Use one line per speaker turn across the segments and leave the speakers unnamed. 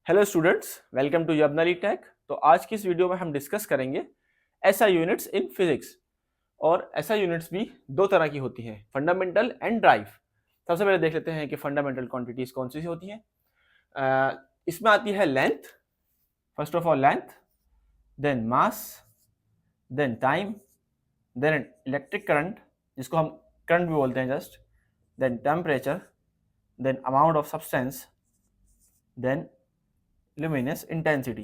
Hello students, welcome to यबनरी tech. तो आज की इस वीडियो में हम डिस्कस करेंगे एसआई यूनिट्स इन फिजिक्स। और एसआई यूनिट्स भी दो तरह की होती हैं, फंडामेंटल एंड ड्राइव। सबसे पहले देख लेते हैं कि फंडामेंटल क्वांटिटीज कौन सी होती हैं। इसमें आती है length, first of all length, then mass, then time, then electric current जिसको हम करंट भी बोलते हैं just, then temperature, then amount of substance, then luminous intensity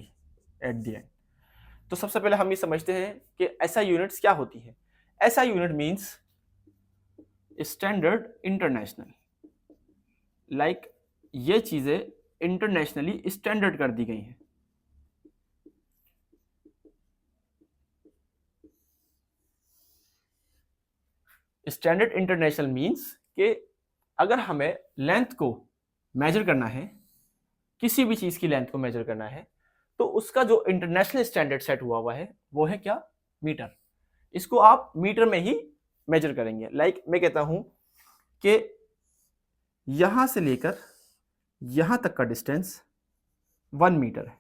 at the end. तो सबसे पहले हम ये समझते हैं कि एसआई यूनिट्स क्या होती है। SI unit means standard international, like ये चीजें इंटरनेशनली स्टैंडर्ड कर दी गई हैं। स्टैंडर्ड इंटरनेशनल मींस कि अगर हमें लेंथ को मेजर करना है, किसी भी चीज की लेंथ को मेजर करना है, तो उसका जो इंटरनेशनल स्टैंडर्ड सेट हुआ है वो है क्या? मीटर। इसको आप मीटर में ही मेजर करेंगे। लाइक मैं कहता हूं कि यहां से लेकर यहां तक का डिस्टेंस 1 मीटर है,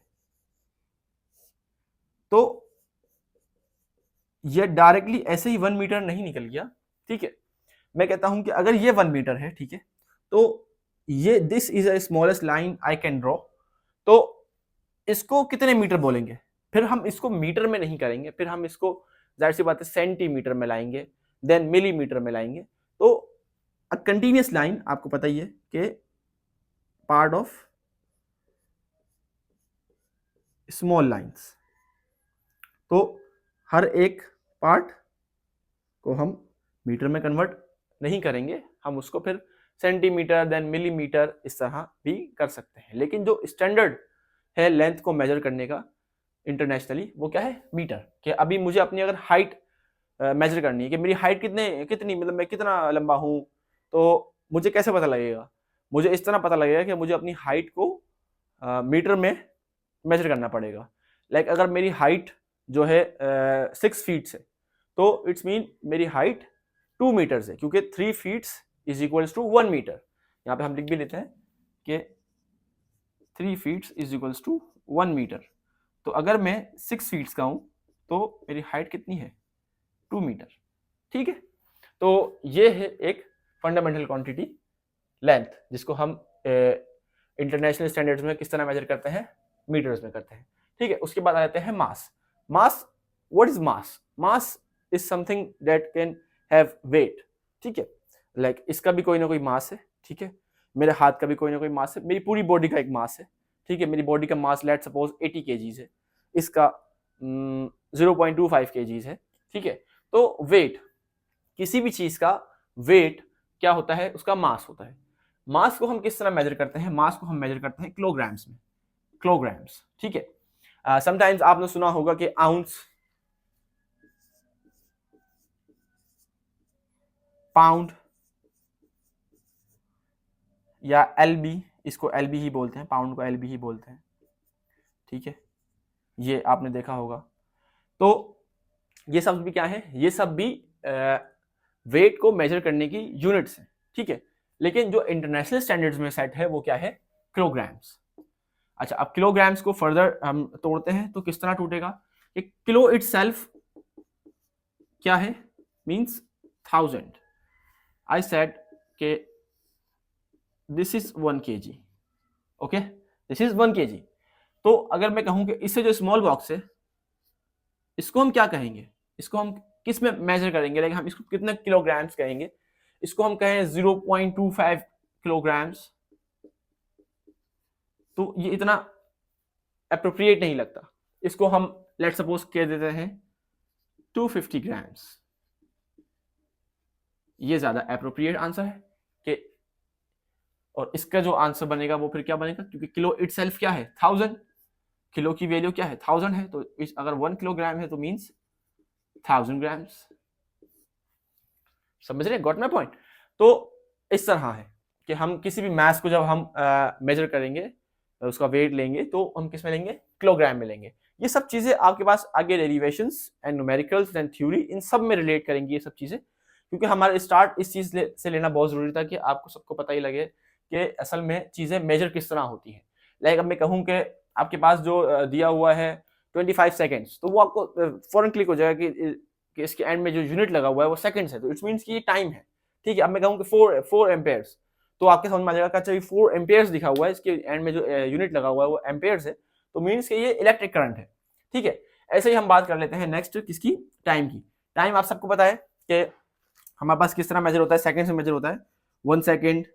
तो ये डायरेक्टली ऐसे ही 1 मीटर नहीं निकल गया। ठीक है, मैं कहता हूं कि अगर ये 1 मीटर है, ठीक है, तो ये this is a smallest line I can draw, तो इसको कितने मीटर बोलेंगे? फिर हम इसको मीटर में नहीं करेंगे, फिर हम इसको जाहिर सी बात है सेंटीमीटर में लाएंगे, देन मिलीमीटर में लाएंगे। तो अ कंटिन्यूअस लाइन आपको पता ही है कि पार्ट ऑफ स्मॉल लाइंस, तो हर एक पार्ट को हम मीटर में कन्वर्ट नहीं करेंगे, हम उसको फिर सेंटीमीटर देन मिलीमीटर इस तरह भी कर सकते हैं। लेकिन जो स्टैंडर्ड है लेंथ को मेजर करने का इंटरनेशनली, वो क्या है? मीटर। कि अभी मुझे अपनी अगर हाइट मेजर करनी है कि मेरी हाइट कितनी मतलब मैं कितना लंबा हूं, तो मुझे कैसे पता लगेगा? मुझे इस तरह पता लगेगा कि मुझे अपनी हाइट को मीटर में मेजर करना पड़ेगा। लाइक अगर मेरी हाइट जो है 6 फीट है, तो इट्स मीन मेरी हाइट 2 मीटर्स है, क्योंकि 3 feet is equals to 1 metre. यहाँ पे हम लिख भी लेते हैं कि 3 feet is equals to 1 metre. तो अगर मैं 6 फीट का हूं, तो मेरी हाइट कितनी है? 2 मीटर। ठीक है, तो ये है एक फंडामेंटल क्वांटिटी लेंथ, जिसको हम इंटरनेशनल स्टैंडर्ड्स में किस तरह मेजर करते हैं? मीटर्स में करते हैं। ठीक है, उसके बाद आ जाते हैं mass. Mass, what is mass? Mass is something that can have weight. ठीक है, लाइक इसका भी कोई ना कोई मास है। ठीक है, मेरे हाथ का भी कोई ना कोई मास है, मेरी पूरी बॉडी का एक मास है। ठीक है, मेरी बॉडी का मास लेट सपोज 80 केजीज है, इसका 0.25 केजीज है। ठीक है, तो वेट, किसी भी चीज का वेट क्या होता है? उसका मास होता है। मास को हम किस तरह मेजर करते हैं? मास को हम मेजर करते हैं किलोग्राम्स में, किलोग्राम्स। ठीक है, समटाइम्स आपने सुना होगा कि आउंस, पाउंड या एलबी, इसको एलबी ही बोलते हैं, पाउंड को एलबी ही बोलते हैं। ठीक है, ये आपने देखा होगा। तो ये सब भी क्या है? ये सब भी वेट को मेजर करने की यूनिट्स हैं। ठीक है, लेकिन जो इंटरनेशनल स्टैंडर्ड्स में सेट है वो क्या है? किलोग्राम्स। अच्छा, अब किलोग्राम्स को फर्दर हम तोड़ते हैं तो किस तरह टूटेगा? कि किलो इटसेल्फ क्या है? मींस 1000। आई सेड के this is 1 kg। Okay, this is 1 kg। तो अगर मैं कहूं कि इससे जो स्मॉल बॉक्स है, इसको हम क्या कहेंगे? इसको हम किस में मेजर करेंगे? लाइक हम इसको कितने किलोग्राम्स कहेंगे? इसको हम कहें 0.25 किलोग्राम्स, तो ये इतना अप्रोप्रिएट नहीं लगता। इसको हम लेट सपोज कह देते हैं 250 ग्राम्स। ये ज्यादा अप्रोप्रिएट आंसर है कि, और इसका जो आंसर बनेगा वो फिर क्या बनेगा? क्योंकि किलो इटसेल्फ क्या है? 1000। किलो की वैल्यू क्या है? 1000 है, तो अगर 1 किलोग्राम है तो मींस 1000 ग्राम्स। समझ रहे? Got my point? तो इस तरह है कि हम किसी भी मास को जब हम मेजर करेंगे, उसका वेट लेंगे, तो हम किस में लेंगे? किलोग्राम में लेंगे। ये सब चीजें आपके पास आगे derivations and numericals and theory, इन सब में रिलेट करेंगी ये सब चीजें, क्योंकि हमारा स्टार्ट इस चीज से लेना बहुत जरूरी था कि आपको सबको पता ही लगे कि असल में चीजें मेजर किस तरह होती हैं। लाइक अब मैं कहूँ कि आपके पास जो दिया हुआ है 25 सेकेंड्स, तो वो आपको फौरन क्लिक हो जाएगा कि इसके एंड में जो यूनिट लगा हुआ है वो सेकंड्स है, तो इट्स मीन्स कि ये टाइम है, ठीक है। अब मैं कहूँ कि 4 एम्पेयर्स, तो आपके समझ में आ जाएगा, अच्छा 4 एम्पेयर्स लिखा हुआ है, इसके एंड में जो यूनिट लगा हुआ है वो एम्पेयर्स है, तो मीन्स कि ये इलेक्ट्रिक करंट है, ठीक है। ऐसे ही हम बात कर लेते हैं नेक्स्ट किसकी, टाइम की। टाइम आप सबको पता है कि हमारे पास किस तरह मेजर होता है, सेकंड से मेजर होता है। 1 सेकेंड,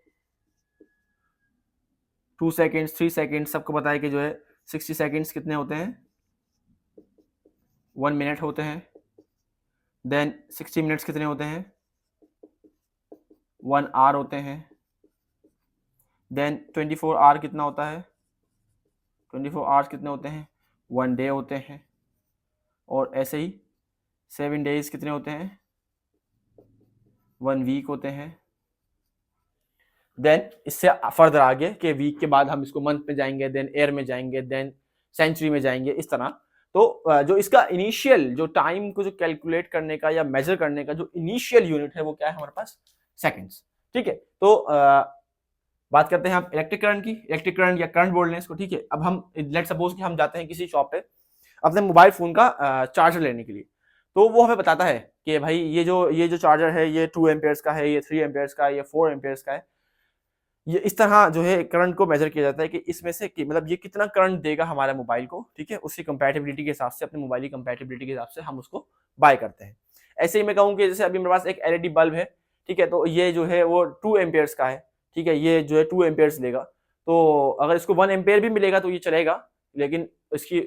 2 सेकेंड्स, 3 सेकेंड, सबको पता है कि जो है 60 सेकेंड्स कितने होते हैं, 1 मिनट होते हैं। देन 60 मिनट्स कितने होते हैं, 1 आवर होते हैं। देन 24 आवर कितना होता है, 24 आवर्स कितने होते हैं, 1 डे होते हैं। और ऐसे ही 7 डेज कितने होते हैं, 1 वीक होते हैं। देन इससे फर्दर आगे कि वीक के बाद हम इसको मंथ में जाएंगे, देन ईयर में जाएंगे, देन सेंचुरी में जाएंगे, इस तरह। तो जो इसका इनिशियल जो टाइम को जो कैलकुलेट करने का या मेजर करने का जो इनिशियल यूनिट है वो क्या है हमारे पास, सेकंड्स, ठीक है। तो बात करते हैं हम इलेक्ट्रिक करंट की, इलेक्ट्रिक करंट या करंट बोल रहे हैं इसको, ठीक है। अब हम लेट सपोज कि हम जाते हैं किसी शॉप पे अपने मोबाइल फोन का चार्जर लेने के लिए, तो वो हमें बताता है कि भाई ये जो चार्जर है ये 2 एम्पेयर्स का है, ये 3 एम्पेयर्स का है, ये 4 एम्पेयर्स का है। ये इस तरह जो है करंट को मेजर किया जाता है कि इसमें से कि मतलब ये कितना करंट देगा हमारे मोबाइल को, ठीक है। उसकी कंपैटिबिलिटी के हिसाब से, अपने मोबाइल की कंपैटिबिलिटी के हिसाब से हम उसको बाय करते हैं। ऐसे ही मैं कहूँ कि जैसे अभी मेरे पास एक एलईडी बल्ब है, ठीक है, तो ये जो है वो 2 एम्पेयर्स का है, ठीक है, ये जो है 2 एम्पेयर्स लेगा। तो अगर इसको 1 एम्पेयर भी मिलेगा तो ये चलेगा, लेकिन इसकी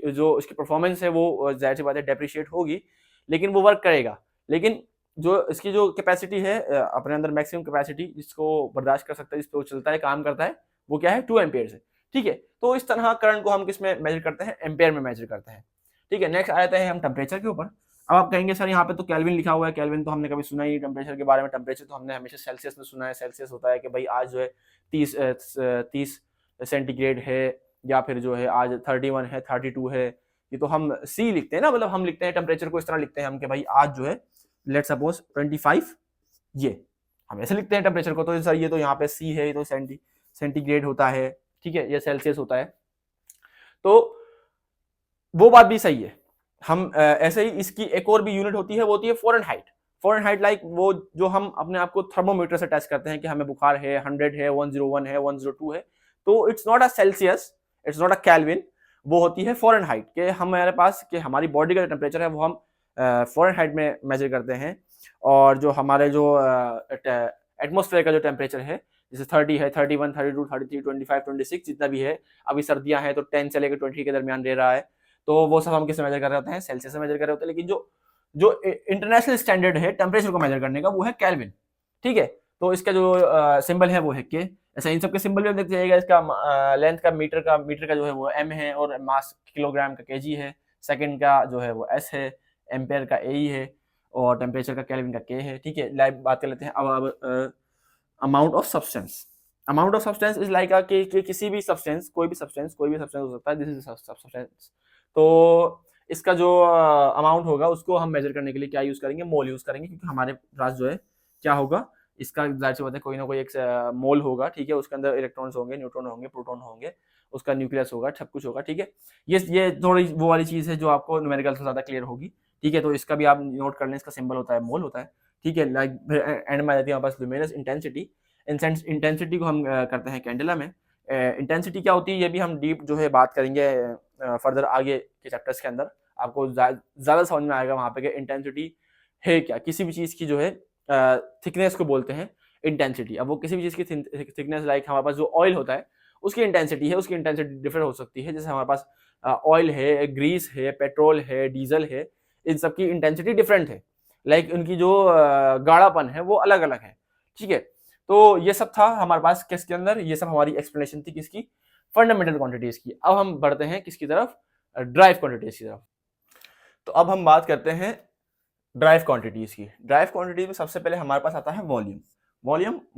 परफॉर्मेंस है वो जाहिर सी बात है डेप्रिशिएट होगी, लेकिन वो वर्क करेगा। लेकिन जो इसकी जो कैपेसिटी है अपने अंदर मैक्सिमम कैपेसिटी जिसको बर्दाश्त कर सकता है, जिस पे वो चलता है, काम करता है, वो क्या है, 2 एम्पेयर है, ठीक है। तो इस तरह करंट को हम किस में मेजर करते हैं, एम्पेयर में मेजर करते हैं, ठीक है। नेक्स्ट आ जाते हैं हम टेम्परेचर के ऊपर। अब आप कहेंगे सर यहाँ पे तो केल्विन लिखा हुआ है, केल्विन तो हमने कभी सुना ही नहीं टेम्परेचर के बारे में। टेम्परेचर तो हमने हमेशा सेल्सियस में सुना है, सेल्सियस होता है कि भाई आज जो है 30 सेंटीग्रेड है, या फिर जो है आज 31 है, 32 है। ये तो हम सी लिखते हैं ना, मतलब हम लिखते हैं टेम्परेचर को इस तरह लिखते हैं हम कि भाई आज जो है लेट सपोज 25, ये हम ऐसे लिखते हैं टेम्परेचर को। तो सर ये तो यहाँ पे सी है, ये तो सेंटीग्रेड होता है, ठीक है, ये सेल्सियस होता है। तो वो बात भी सही है। हम ऐसे ही इसकी एक और भी यूनिट होती है, वो होती है फ़ारेनहाइट। फ़ारेनहाइट लाइक वो जो हम अपने आप को थर्मोमीटर से टेस्ट करते हैं कि हमें बुखार है, 100 है, 101 है, 102 है। तो it's not a Celsius, it's not a kelvin, वो होती है फ़ारेनहाइट के हमारे पास कि हमारी बॉडी का जो टेम्परेचर है वो हम फ़ारेनहाइट में मेजर करते हैं। और जो हमारे जो एटमॉस्फेयर का जो टेम्परेचर है, जैसे 30 है, 31, 32, 33, 25, 26 जितना भी है, अभी सर्दियां हैं तो 10 से लेकर 20 के दरमियान रह रहा है, तो वो सब हम किस मेजर कर रहे होते हैं, सेल्सियस से मेजर कर रहे होते हैं। लेकिन जो जो इंटरनेशनल स्टैंडर्ड है टेम्परेचर को मेजर करने का, वो है केल्विन, ठीक है। तो इसका जो सिंबल है वो है के। ऐसा इन सबके सिंबल भी देखते जाइएगा। इसका लेंथ का मीटर का जो है वो एम है, और मास किलोग्राम का केजी है, सेकंड का जो है वो एस है, एम्पेयर का ए है, और टेम्परेचर का केल्विन का के है, ठीक है। लाइव बात कर लेते हैं अब amount of substance. Amount of substance is like कि किसी भी सब्सटेंस, कोई भी सब्सटेंस हो सकता है, दिस इज सब्सटेंस। तो इसका जो अमाउंट होगा उसको हम मेजर करने के लिए क्या यूज करेंगे, मोल यूज करेंगे, क्योंकि हमारे पास जो है क्या होगा, इसका जाहिर सी बात है कोई ना कोई एक मोल होगा, ठीक है। उसके अंदर इलेक्ट्रॉन्स होंगे, न्यूट्रॉन होंगे, प्रोटॉन होंगे, उसका न्यूक्लियस होगा, सब कुछ होगा, ठीक है। ये थोड़ी वो वाली चीज है जो आपको न्यूमेरिकल से ज्यादा क्लियर होगी, ठीक है। तो इसका भी आप नोट कर लें, इसका सिंबल होता है मोल होता है, ठीक है। लाइक एंड में आ जाती है हमारे पास ल्यूमिनस इंटेंसिटी। इंटेंसिटी को हम करते हैं कैंडेला में। इंटेंसिटी क्या होती है ये भी हम डीप जो है बात करेंगे फर्दर आगे के चैप्टर्स के अंदर। आपको ज्यादा समझ में आएगा वहां पे कि इंटेंसिटी है क्या, किसी भी चीज की जो है थिकनेस को बोलते हैं इंटेंसिटी। अब वो किसी भी चीज की थिकनेस, लाइक हमारे पास जो ऑयल होता है उसकी इंटेंसिटी है, उसकी इंटेंसिटी डिफर हो सकती है। जैसे हमारे पास ऑयल है, ग्रीस है, पेट्रोल है, डीजल है, इन सब की इंटेंसिटी डिफरेंट है, लाइक उनकी जो गाढ़ापन है वो अलग अलग है, ठीक है। तो ये सब था हमारे पास किसके अंदर, ये सब हमारी एक्सप्लेनेशन थी किसकी, फंडामेंटल क्वांटिटीज की। अब हम बढ़ते हैं किसकी तरफ, ड्राइव क्वांटिटीज की तरफ। तो अब हम बात करते हैं ड्राइव क्वांटिटीज की। ड्राइव क्वांटिटीज में सबसे पहले हमारे पास आता है वॉल्यूम।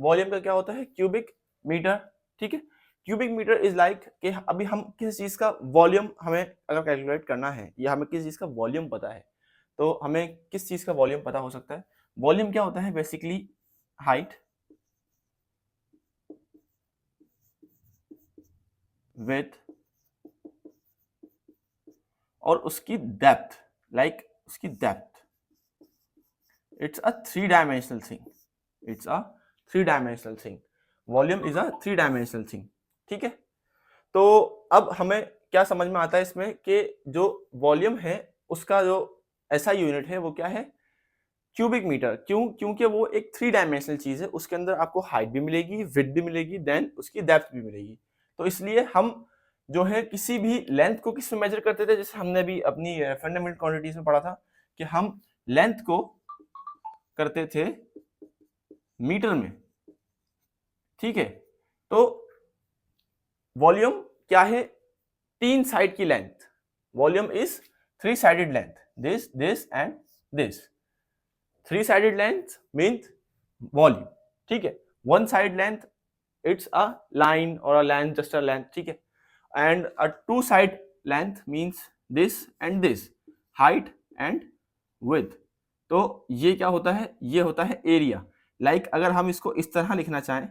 वॉल्यूम का क्या होता है, क्यूबिक मीटर, ठीक है। क्यूबिक मीटर इज लाइक कि अभी हम किस चीज का वॉल्यूम हमें अगर कैलकुलेट करना है, या हमें किस चीज का वॉल्यूम पता है, तो हमें किस चीज का वॉल्यूम पता हो सकता है। वॉल्यूम क्या होता है, बेसिकली हाइट, width और उसकी डेप्थ, लाइक उसकी depth, it's a 3 dimensional thing, it's a 3 dimensional thing, volume is a 3 dimensional thing. ठीक है, तो अब हमें क्या समझ में आता है इसमें कि जो वॉल्यूम है उसका जो ऐसा यूनिट है वो क्या है, क्यूबिक मीटर। क्यों? क्योंकि वो एक 3 डायमेंशनल चीज है, उसके अंदर आपको हाइट भी मिलेगी, विड्थ भी मिलेगी, देन उसकी डेप्थ भी मिलेगी। तो इसलिए हम जो है किसी भी लेंथ को किस में मेजर करते थे, जैसे हमने भी अपनी फंडामेंटल क्वांटिटीज में पढ़ा था कि हम लेंथ को करते थे मीटर में। ठीक है, तो वॉल्यूम क्या है, 3 साइड की length, volume is 3 sided length, this and this. 3 sided length means volume. ठीक है, 1 side length it's a line और a length, just a length. ठीक है, and a 2 side length means this and this, height and width. तो ये क्या होता है, ये होता है एरिया। लाइक अगर हम इसको इस तरह लिखना चाहें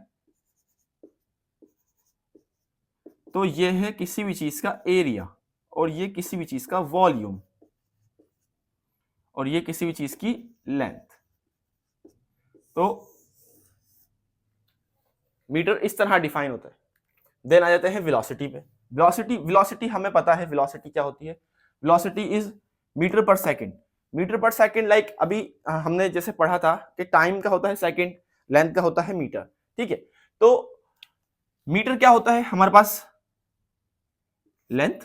तो ये है किसी भी चीज का एरिया, और ये किसी भी चीज का वॉल्यूम, और ये किसी भी चीज की लेंथ। तो मीटर इस तरह डिफाइन होता है। देन आ जाते हैं वेलोसिटी पे। वेलोसिटी हमें पता है वेलोसिटी क्या होती है, वेलोसिटी इज मीटर पर सेकंड। मीटर पर सेकंड, लाइक अभी हमने जैसे पढ़ा था कि टाइम का होता है सेकंड, लेंथ का होता है मीटर। ठीक है, तो मीटर क्या होता है हमारे पास, लेंथ,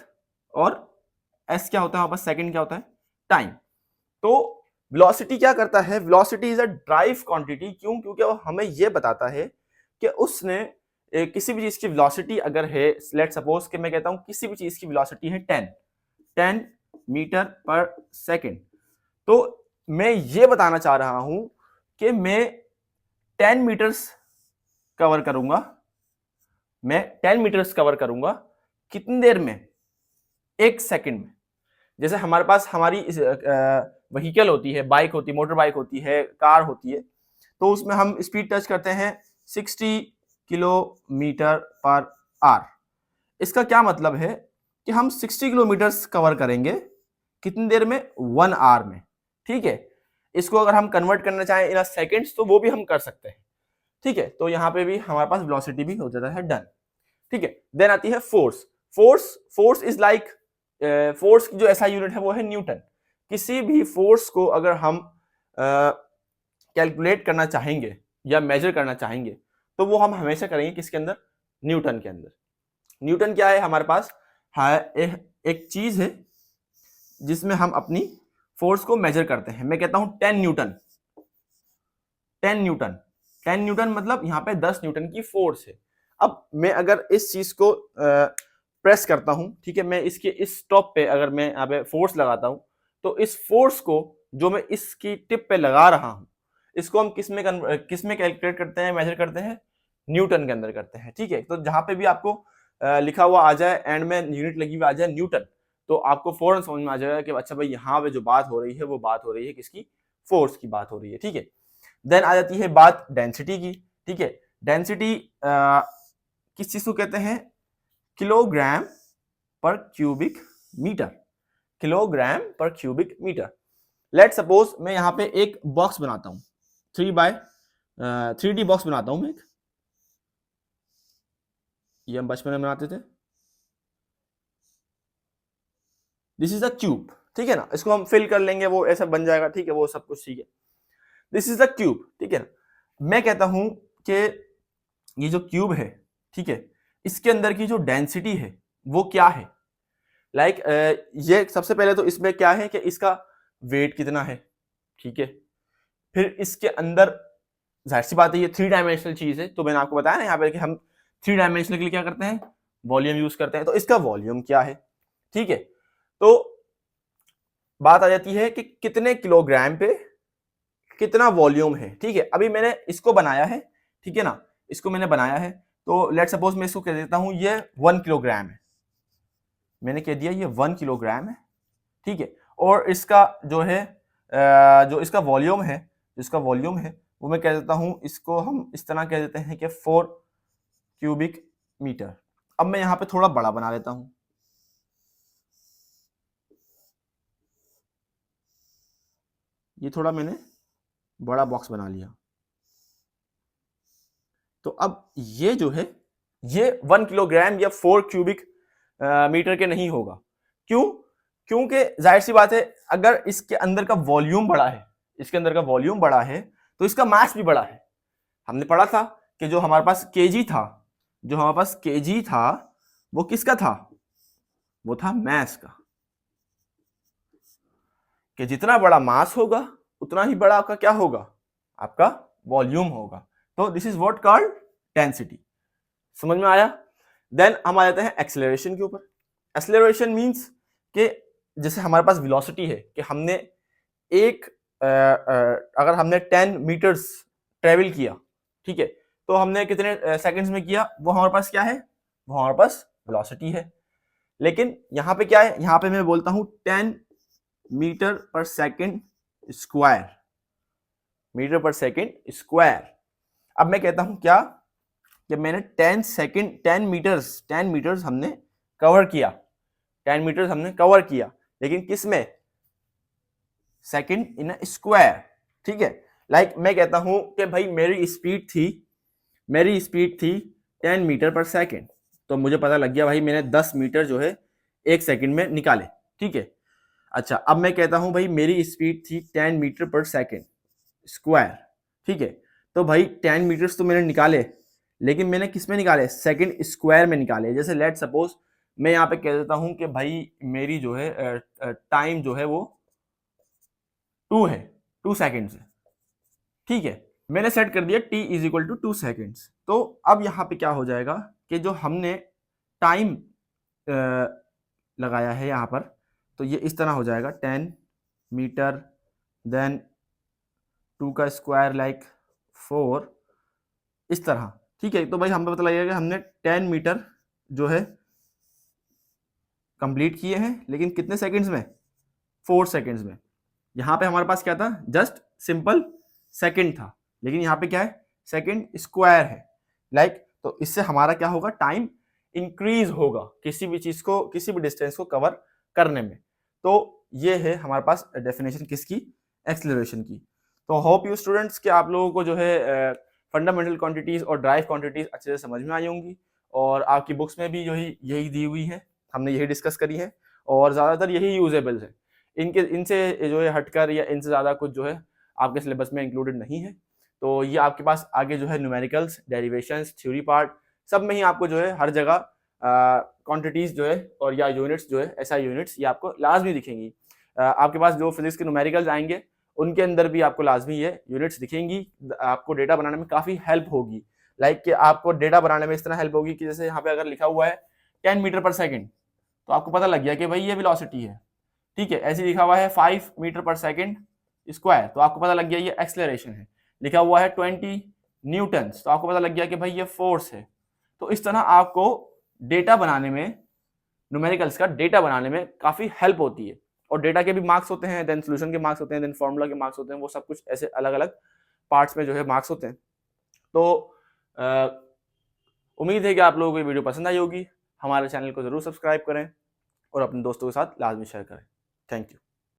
और एस क्या होता है हमारे पास, सेकंड क्या होता है, टाइम। तो वेलोसिटी क्या करता है, velocity is a drive quantity. क्यों? क्योंकि वो हमें यह बताता है कि उसने किसी भी चीज की वेलोसिटी अगर है, लेट सपोज कि मैं कहता हूं किसी भी चीज की वेलोसिटी है 10 मीटर पर सेकंड, तो मैं ये बताना चाह रहा हूं कि मैं 10 मीटर्स कवर करूंगा, मैं 10 मीटर्स कवर करूंगा कितनी देर में, 1 सेकंड में। जैसे हमारे पास हमारी व्हीकल होती है, बाइक होती है, मोटर बाइक होती है, कार होती है, तो उसमें हम स्पीड टच करते हैं 60 किलोमीटर पर आवर। इसका क्या मतलब है कि हम 60 किलोमीटर कवर करेंगे कितनी देर में, 1 आवर में। ठीक है, इसको अगर हम कन्वर्ट करना चाहें इन सेकेंड्स तो वो भी हम कर सकते हैं। ठीक है, तो यहां पे भी हमारे पास वेलोसिटी भी हो जाता है डन। ठीक है, देन आती है force. Force is like, force की जो ऐसा यूनिट है वो है न्यूटन। किसी भी फोर्स को अगर हम कैलकुलेट करना चाहेंगे या मेजर करना चाहेंगे तो वो हम हमेशा करेंगे किसके अंदर, न्यूटन के अंदर। न्यूटन क्या है हमारे पास, एक चीज है जिसमें हम अपनी फोर्स को मेजर करते हैं। मैं कहता हूं 10 न्यूटन, 10 न्यूटन, 10 न्यूटन मतलब यहां पे 10 न्यूटन की फोर्स है। अब मैं अगर इस चीज को प्रेस करता हूं, ठीक है, मैं इसके इस टॉप पे अगर मैं यहाँ पे फोर्स लगाता हूं, तो इस फोर्स को जो मैं इसकी टिप पे लगा रहा हूं, इसको हम किस में कैलकुलेट करते हैं, मेजर करते हैं, न्यूटन के अंदर करते हैं। ठीक है, तो जहां पे भी आपको लिखा हुआ आ जाए, एंड में यूनिट लगी हुई आ जाए न्यूटन, तो आपको फौरन समझ में आ जाएगा कि अच्छा भाई यहाँ पे जो बात हो रही है वो बात हो रही है किसकी, फोर्स की बात हो रही है। ठीक है, देन आ जाती है बात डेंसिटी की। ठीक है, डेंसिटी किस चीज को कहते हैं, किलोग्राम पर क्यूबिक मीटर, किलोग्राम पर क्यूबिक मीटर। लेट सपोज मैं यहां पे एक बॉक्स बनाता हूं, 3D बॉक्स बनाता हूं मैं एक, ये हम बचपन में बनाते थे। दिस इज अ क्यूब, ठीक है ना, इसको हम फिल कर लेंगे, वो ऐसा बन जाएगा। ठीक है, वो सब कुछ ठीक है, दिस इज अ क्यूब। ठीक है ना, मैं कहता हूं कि ये जो क्यूब है, ठीक है, इसके अंदर की जो डेंसिटी है वो क्या है। लाइक ये सबसे पहले तो इसमें क्या है कि इसका वेट कितना है। ठीक है, फिर इसके अंदर जाहिर सी बात है ये 3 डायमेंशनल चीज है, तो मैंने आपको बताया ना यहाँ पे कि हम 3 डायमेंशनल के लिए क्या करते हैं, वॉल्यूम यूज करते हैं। तो इसका वॉल्यूम क्या है। ठीक है, तो बात आ जाती है कि कितने किलोग्राम पे कितना वॉल्यूम है। ठीक है, अभी मैंने इसको बनाया है, ठीक है ना, इसको मैंने बनाया है, तो लेट सपोज मैं इसको कह देता हूं ये 1 किलोग्राम है, मैंने कह दिया ये 1 किलोग्राम है। ठीक है, और इसका जो है जो इसका वॉल्यूम है, इसका वॉल्यूम है वो मैं कह देता हूं, इसको हम इस तरह कह देते हैं कि 4 क्यूबिक मीटर। अब मैं यहां पे थोड़ा बड़ा बना लेता हूं, ये थोड़ा मैंने बड़ा बॉक्स बना लिया। तो अब ये जो है ये 1 किलोग्राम या 4 क्यूबिक मीटर के नहीं होगा। क्यों? क्योंकि जाहिर सी बात है, अगर इसके अंदर का वॉल्यूम बड़ा है, इसके अंदर का वॉल्यूम बड़ा है तो इसका मास भी बड़ा है। हमने पढ़ा था कि जो हमारे पास केजी था, जो हमारे पास केजी था वो किसका था? वो था मास का। कि जितना बड़ा मास होगा उतना ही बड़ा आपका क्या होगा? आपका वॉल्यूम होगा। तो this is what called density. समझ में आया? देन हम आ जाते हैं एक्सेलरेशन के ऊपर। एक्सेलरेशन मींस कि जैसे हमारे पास वेलोसिटी है कि हमने एक अगर हमने 10 मीटर्स ट्रेवल किया, ठीक है, तो हमने कितने सेकंड्स में किया, वो हमारे पास क्या है? वो हमारे पास वेलोसिटी है। लेकिन यहां पे क्या है? यहां पे मैं बोलता हूं 10 मीटर पर सेकंड स्क्वायर, मीटर पर सेकंड स्क्वायर। अब मैं कहता हूं क्या कि मैंने 10 मीटर्स हमने कवर किया, 10 मीटर्स हमने कवर किया, लेकिन किस में? Second in square. ठीक है, लाइक मैं कहता हूं कि भाई मेरी स्पीड थी 10 मीटर पर सेकंड, तो मुझे पता लग गया भाई मैंने 10 मीटर जो है एक सेकंड में निकाले। ठीक है, अच्छा अब मैं कहता हूं भाई मेरी स्पीड थी 10 मीटर पर सेकंड स्क्वायर। ठीक है, तो भाई 10 मीटर्स तो मैंने निकाले, लेकिन मैंने किस में निकाले? सेकंड स्क्वायर में निकाले। जैसे लेट सपोज मैं यहाँ पे कह देता हूं कि भाई मेरी जो है टाइम जो है वो 2 है, 2 सेकेंड्स है। ठीक है, मैंने सेट कर दिया t is equal to 2 seconds. तो अब यहाँ पे क्या हो जाएगा कि जो हमने टाइम लगाया है यहाँ पर, तो ये इस तरह हो जाएगा 10 मीटर देन 2 का स्क्वायर लाइक 4, इस तरह। ठीक है, तो भाई हमें पता लगेगा कि हमने 10 मीटर जो है कंप्लीट किए हैं, लेकिन कितने सेकंड्स में? 4 सेकंड्स में। यहाँ पे हमारे पास क्या था? जस्ट सिंपल सेकंड था, लेकिन यहाँ पे क्या है? सेकंड स्क्वायर है। लाइक तो इससे हमारा क्या होगा? टाइम इंक्रीज होगा किसी भी चीज को, किसी भी डिस्टेंस को कवर करने में। तो ये है हमारे पास डेफिनेशन किसकी? एक्सेलरेशन की। तो होप यू स्टूडेंट्स कि आप लोगों को जो है फंडामेंटल क्वांटिटीज और ड्राइव क्वांटिटीज अच्छे से समझ में आई होंगी, और आपकी बुक्स में भी यही दी हुई है, हमने यही डिस्कस करी है, और ज़्यादातर यही यूजेबल है। इनसे जो है हटकर या इनसे ज़्यादा कुछ जो है आपके सिलेबस में इंक्लूडेड नहीं है। तो ये आपके पास आगे जो है न्यूमेरिकल्स, डेरिवेशंस, थ्योरी पार्ट, सब में ही आपको जो है हर जगह क्वांटिटीज जो है और या यूनिट्स जो है, एसआई यूनिट्स, ये आपको लाजमी दिखेंगी। आपके पास जो फिजिक्स के न्यूमेरिकल्स आएंगे उनके अंदर भी आपको लाजमी ये यूनिट्स दिखेंगी। आपको डेटा बनाने में काफ़ी हेल्प होगी। लाइक कि आपको डेटा बनाने में इस तरह हेल्प होगी कि जैसे यहाँ पे अगर लिखा हुआ है 10 मीटर पर सेकेंड, तो आपको पता लग गया कि भाई ये वेलोसिटी है। ठीक है, ऐसे लिखा हुआ है 5 मीटर पर सेकेंड स्क्वायर, तो आपको पता लग गया ये एक्सेलरेशन है। लिखा हुआ है 20 न्यूटन्स, तो आपको पता लग गया कि भाई ये फोर्स है। तो इस तरह आपको डेटा बनाने में, न्यूमेरिकल्स का डेटा बनाने में काफ़ी हेल्प होती है। और डेटा के भी मार्क्स होते हैं, देन सोल्यूशन के मार्क्स होते हैं, देन फॉर्मूला के मार्क्स होते हैं, वो सब कुछ ऐसे अलग अलग पार्ट्स में जो है मार्क्स होते हैं। तो उम्मीद है कि आप लोगों को ये वीडियो पसंद आई होगी। हमारे चैनल को ज़रूर सब्सक्राइब करें और अपने दोस्तों के साथ लाजमी शेयर करें। Thank you.